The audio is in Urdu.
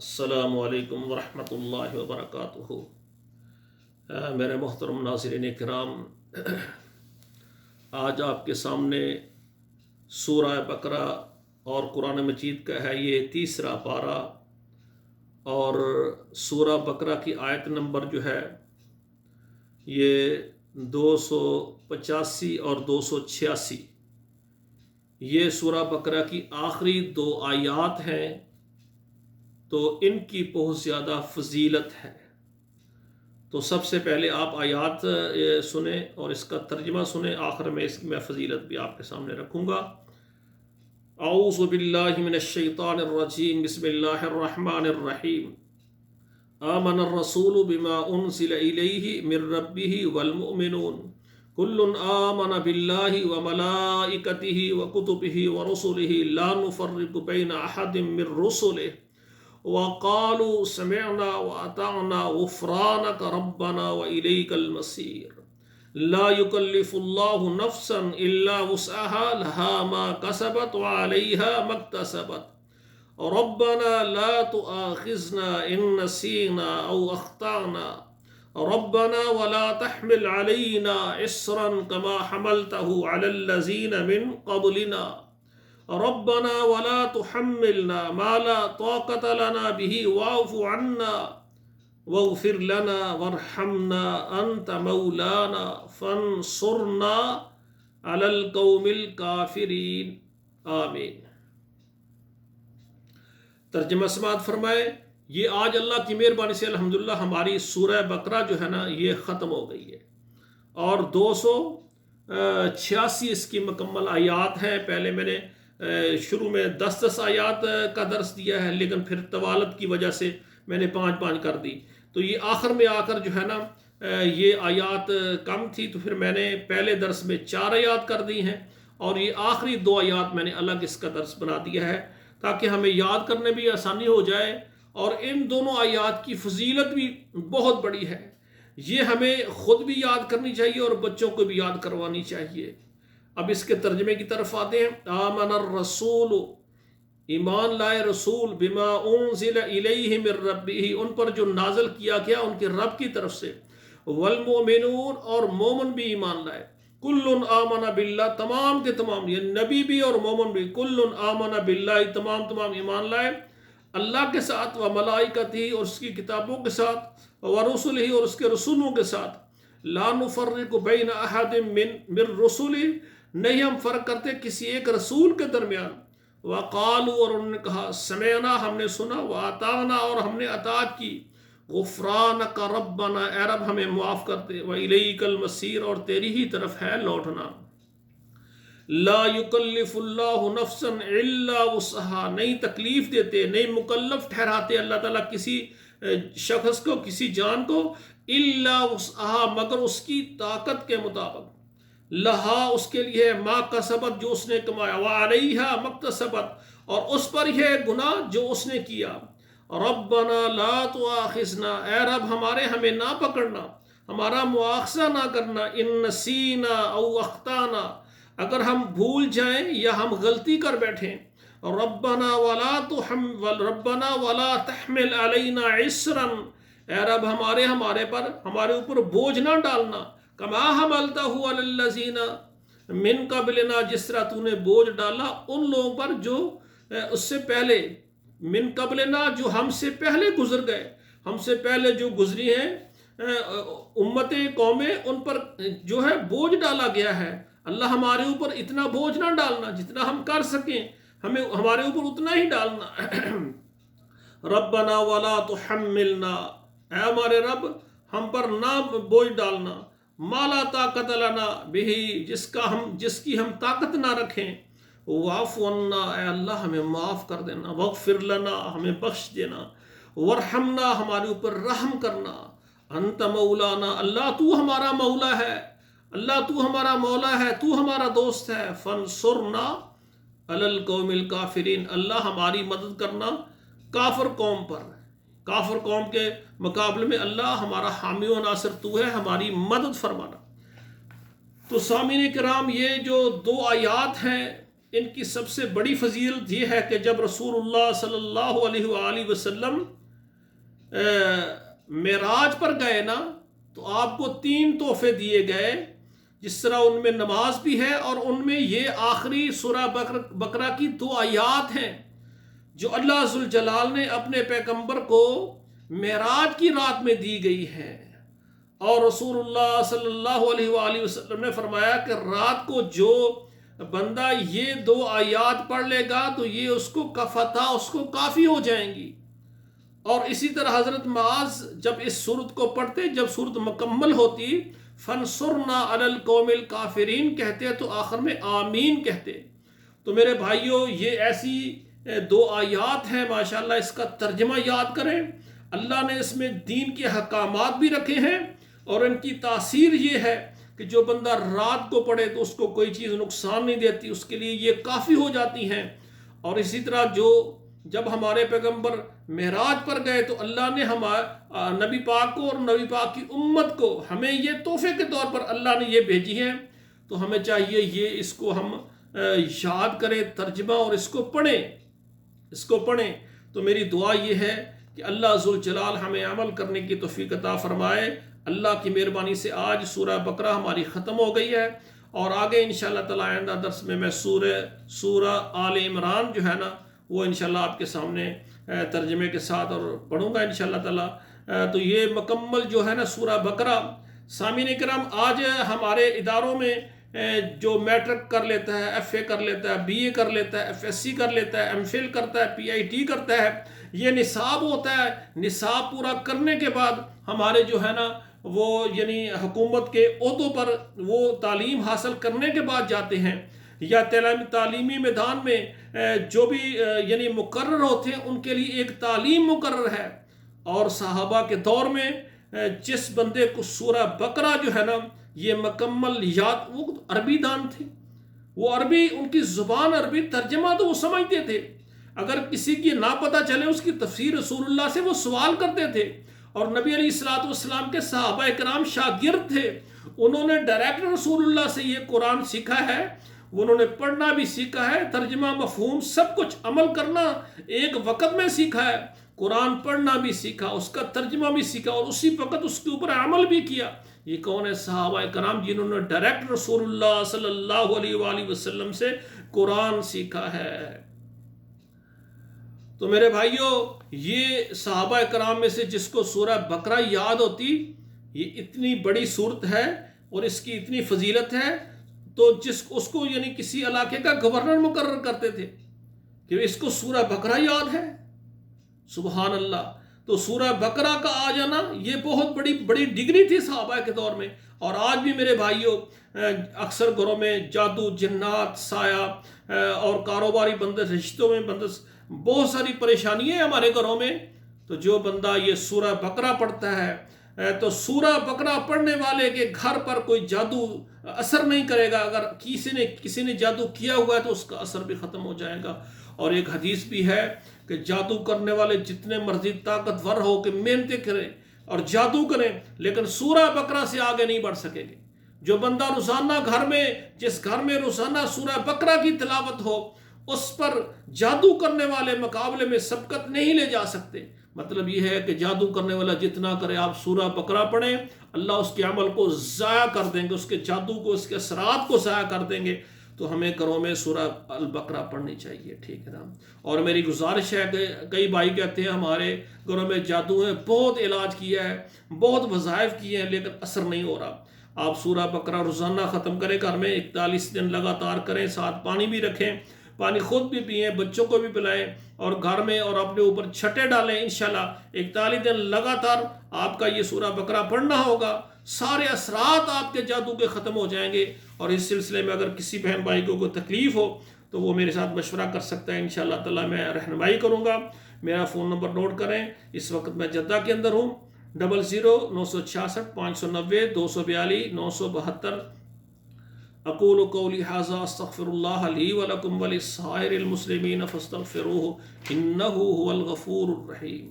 السلام علیکم ورحمۃ اللہ وبرکاتہ۔ میرے محترم ناظرین کرام، آج آپ کے سامنے سورہ بقرہ اور قرآن مجید کا ہے یہ تیسرا پارہ، اور سورہ بقرہ کی آیت نمبر جو ہے یہ 285 اور 286، یہ سورہ بقرہ کی آخری دو آیات ہیں، تو ان کی بہت زیادہ فضیلت ہے۔ تو سب سے پہلے آپ آیات سنیں اور اس کا ترجمہ سنیں، آخر میں اس کی میں فضیلت بھی آپ کے سامنے رکھوں گا۔ اعوذ باللہ من الشیطان الرجیم، بسم اللہ الرحمن الرحیم۔ آمن الرسول بما انزل الیہ من ربہ والمؤمنون کل آمن باللہ وملائکتہ وکتبہ ورسلہ لا نفرق بین احد من رسلہ وقالوا سمعنا وأطعنا غفرانك ربنا وإليك المصير لا يكلف الله نفسا إلا وسعها لها ما كسبت وعليها ما اكتسبت ربنا لا تؤاخذنا إن نسينا أو أخطأنا ربنا ولا تحمل علينا إصرا كما حملته على الذين من قبلنا ربنا ولا تحملنا ما لا طاقة لنا به واعف عنا واغفر لنا وارحمنا أنت مولانا فانصرنا على القوم الكافرين آمین۔ ترجمہ سماعت فرمائے۔ یہ آج اللہ کی مہربانی سے الحمدللہ ہماری سورہ بقرہ جو ہے نا یہ ختم ہو گئی ہے، اور 286 اس کی مکمل آیات ہیں۔ پہلے میں نے شروع میں 10 آیات کا درس دیا ہے، لیکن پھر طوالت کی وجہ سے میں نے 5 کر دی، تو یہ آخر میں آ کر جو ہے نا یہ آیات کم تھی، تو پھر میں نے پہلے درس میں 4 آیات کر دی ہیں، اور یہ آخری 2 آیات میں نے الگ اس کا درس بنا دیا ہے تاکہ ہمیں یاد کرنے بھی آسانی ہو جائے، اور ان دونوں آیات کی فضیلت بھی بہت بڑی ہے، یہ ہمیں خود بھی یاد کرنی چاہیے اور بچوں کو بھی یاد کروانی چاہیے۔ اب اس کے ترجمے کی طرف آتے ہیں۔ آمن الرسول، ایمان لائے رسول، بما انزل الیہ من ربہ، ان پر جو نازل کیا گیا ان کے رب کی طرف سے، والمؤمنون، اور مومن بھی ایمان لائے، کل آمن باللہ، تمام کے تمام، یہ نبی بھی اور مومن بھی، کل آمن باللہ، تمام ایمان لائے اللہ کے ساتھ، وملائکتہ، اور اس کی کتابوں کے ساتھ، ورسلہ، اور اس کے رسولوں کے ساتھ، لا نفرق بین احد من رسلہ، نہیں ہم فرق کرتے کسی ایک رسول کے درمیان، وقالوا، اور انہوں نے کہا، سمعنا، ہم نے سنا، واطعنا، اور ہم نے اطاعت کی، غفرانک ربنا، اے رب ہمیں معاف کر دے، وإلیک المصیر، اور تیری ہی طرف ہے لوٹنا۔ لا یکلف اللہ نفسا الا وسعها، نہیں تکلیف دیتے، نہیں مکلف ٹھہراتے اللہ تعالیٰ کسی شخص کو، کسی جان کو، الا وسعها، مگر اس کی طاقت کے مطابق، لہا، اس کے لیے، ما کسبت، جو اس نے کمایا، وعلیہا ما اکتسبت، اور اس پر یہ گناہ جو اس نے کیا، ربنا لا تؤاخذنا، اے رب ہمیں نہ پکڑنا، ہمارا مواخذہ نہ کرنا، ان نسینا او اخطانا، اگر ہم بھول جائیں یا ہم غلطی کر بیٹھیں، ربنا ولا تحمل علینا عسرا، اے رب ہمارے اوپر بوجھ نہ ڈالنا، کما حملتہ علی الذین من قبلنا، جس طرح تو نے بوجھ ڈالا ان لوگوں پر جو اس سے پہلے، من قبلنا، جو ہم سے پہلے گزر گئے، ہم سے پہلے جو گزری ہیں امتیں، قومیں، ان پر جو ہے بوجھ ڈالا گیا ہے۔ اللہ ہمارے اوپر اتنا بوجھ نہ ڈالنا، جتنا ہم کر سکیں ہمارے اوپر اتنا ہی ڈالنا۔ ربنا ولا تحملنا، اے ہمارے رب ہم پر نہ بوجھ ڈالنا، ما لا طاقت لنا بہ، جس کی ہم طاقت نہ رکھیں، واعف عنا، اے اللہ ہمیں معاف کر دینا، واغفر لنا، ہمیں بخش دینا، وارحمنا، ہمارے اوپر رحم کرنا، انت مولانا، اللہ تو ہمارا مولا ہے، اللہ تو ہمارا مولا ہے، تو ہمارا دوست ہے، فانصرنا علی القوم الکافرین، اللہ ہماری مدد کرنا کافر قوم پر، کافر قوم کے مقابلے میں اللہ ہمارا حامی و ناصر تو ہے، ہماری مدد فرمانا۔ تو سامعین کرام، یہ جو 2 آیات ہیں ان کی سب سے بڑی فضیلت یہ ہے کہ جب رسول اللہ صلی اللہ علیہ وآلہ وسلم معراج پر گئے نا، تو آپ کو 3 تحفے دیے گئے، جس طرح ان میں نماز بھی ہے، اور ان میں یہ آخری سورہ بقرہ کی 2 آیات ہیں جو اللہ ذوالجلال نے اپنے پیغمبر کو معراج کی رات میں دی گئی ہے۔ اور رسول اللہ صلی اللہ علیہ وآلہ وسلم نے فرمایا کہ رات کو جو بندہ یہ 2 آیات پڑھ لے گا تو یہ اس کو کفتا، اس کو کافی ہو جائیں گی۔ اور اسی طرح حضرت معاذ جب اس سورت کو پڑھتے، جب سورت مکمل ہوتی، فَانْصُرْنَا عَلَى الْقَوْمِ الْكَافِرِينَ کہتے تو آخر میں آمین کہتے۔ تو میرے بھائیوں، یہ ایسی 2 آیات ہیں، ماشاءاللہ اس کا ترجمہ یاد کریں۔ اللہ نے اس میں دین کے حکامات بھی رکھے ہیں، اور ان کی تاثیر یہ ہے کہ جو بندہ رات کو پڑھے تو اس کو کوئی چیز نقصان نہیں دیتی، اس کے لیے یہ کافی ہو جاتی ہیں۔ اور اسی طرح جب ہمارے پیغمبر معراج پر گئے تو اللہ نے نبی پاک کو اور نبی پاک کی امت کو ہمیں یہ تحفے کے طور پر اللہ نے یہ بھیجی ہیں، تو ہمیں چاہیے یہ اس کو ہم یاد کریں، ترجمہ، اور اس کو پڑھیں۔ تو میری دعا یہ ہے کہ اللہ ذوالجلال ہمیں عمل کرنے کی توفیق عطا فرمائے۔ اللہ کی مہربانی سے آج سورہ بقرہ ہماری ختم ہو گئی ہے، اور آگے انشاءاللہ تعالی آئندہ درس میں سورہ آل عمران جو ہے نا، وہ انشاءاللہ آپ کے سامنے ترجمے کے ساتھ اور پڑھوں گا انشاءاللہ تعالی۔ تو یہ مکمل جو ہے نا سورہ بقرہ، سامعین کرام، آج ہمارے اداروں میں جو میٹرک کر لیتا ہے، ایف اے کر لیتا ہے، بی اے کر لیتا ہے، ایف ایس سی کر لیتا ہے، ایم فل کرتا ہے، پی آئی ٹی کرتا ہے، یہ نصاب ہوتا ہے۔ نصاب پورا کرنے کے بعد ہمارے جو ہے نا وہ یعنی حکومت کے عہدوں پر وہ تعلیم حاصل کرنے کے بعد جاتے ہیں، یا تعلیمی میدان میں جو بھی یعنی مقرر ہوتے ہیں ان کے لیے ایک تعلیم مقرر ہے۔ اور صحابہ کے دور میں جس بندے کو سورہ بقرہ جو ہے نا یہ مکمل یاد، وہ عربی دان تھے، وہ عربی، ان کی زبان عربی، ترجمہ تو وہ سمجھتے تھے، اگر کسی کی نہ پتہ چلے اس کی تفسیر رسول اللہ سے وہ سوال کرتے تھے۔ اور نبی علیہ السلام کے صحابہ کرام شاگرد تھے، انہوں نے ڈائریکٹ رسول اللہ سے یہ قرآن سیکھا ہے، انہوں نے پڑھنا بھی سیکھا ہے، ترجمہ، مفہوم، سب کچھ عمل کرنا ایک وقت میں سیکھا ہے۔ قرآن پڑھنا بھی سیکھا، اس کا ترجمہ بھی سیکھا، اور اسی وقت اس کے اوپر عمل بھی کیا۔ یہ کون ہے؟ صحابہ کرام جنہوں نے ڈائریکٹ رسول اللہ صلی اللہ علیہ وآلہ وسلم سے قرآن سیکھا ہے۔ تو میرے بھائیوں، یہ صحابہ کرام میں سے جس کو سورہ بقرہ یاد ہوتی، یہ اتنی بڑی صورت ہے اور اس کی اتنی فضیلت ہے، تو اس کو یعنی کسی علاقے کا گورنر مقرر کرتے تھے کہ اس کو سورہ بقرہ یاد ہے۔ سبحان اللہ! تو سورہ بقرہ کا آ جانا یہ بہت بڑی ڈگری تھی صحابہ کے دور میں۔ اور آج بھی میرے بھائیوں اکثر گھروں میں جادو، جنات، سایہ اور کاروباری بندش، رشتوں میں بندش، بہت ساری پریشانیاں ہیں ہمارے گھروں میں۔ تو جو بندہ یہ سورہ بقرہ پڑھتا ہے تو سورہ بقرہ پڑھنے والے کے گھر پر کوئی جادو اثر نہیں کرے گا۔ اگر کسی نے جادو کیا ہوا ہے تو اس کا اثر بھی ختم ہو جائے گا۔ اور ایک حدیث بھی ہے کہ جادو کرنے والے جتنے مرضی طاقتور ہو کہ محنتیں کریں اور جادو کریں، لیکن سورہ بقرہ سے آگے نہیں بڑھ سکیں گے۔ جو بندہ روزانہ جس گھر میں روزانہ سورہ بقرہ کی تلاوت ہو، اس پر جادو کرنے والے مقابلے میں سبقت نہیں لے جا سکتے۔ مطلب یہ ہے کہ جادو کرنے والا جتنا کرے، آپ سورہ بقرہ پڑھیں، اللہ اس کے عمل کو ضائع کر دیں گے، اس کے جادو کو، اس کے اثرات کو ضائع کر دیں گے۔ تو ہمیں گھروں میں سورہ البقرہ پڑھنی چاہیے، ٹھیک ہے نا۔ اور میری گزارش ہے کہ کئی بھائی کہتے ہیں ہمارے گھروں میں جادو ہے، بہت علاج کیا ہے، بہت وظائف کیے ہیں، لیکن اثر نہیں ہو رہا۔ آپ سورہ بقرہ روزانہ ختم کریں، گھر میں 41 دن لگاتار کریں، ساتھ پانی بھی رکھیں، پانی خود بھی پئیں، بچوں کو بھی پلائیں، اور گھر میں اور اپنے اوپر چھٹے ڈالیں۔ انشاءاللہ 41 دن لگاتار آپ کا یہ سورہ بقرہ پڑھنا ہوگا، سارے اثرات آپ کے جادو کے ختم ہو جائیں گے۔ اور اس سلسلے میں اگر کسی بہن بھائی کو کوئی تکلیف ہو تو وہ میرے ساتھ مشورہ کر سکتا ہے، انشاءاللہ تعالی میں رہنمائی کروں گا۔ میرا فون نمبر نوٹ کریں، اس وقت میں جدہ کے اندر ہوں، 00 966 590 242 972۔ اقول قولی ھذا استغفر اللہ لی ولکم ولسائر المسلمین فاستغفروہ انہ ھو الغفور الرحیم۔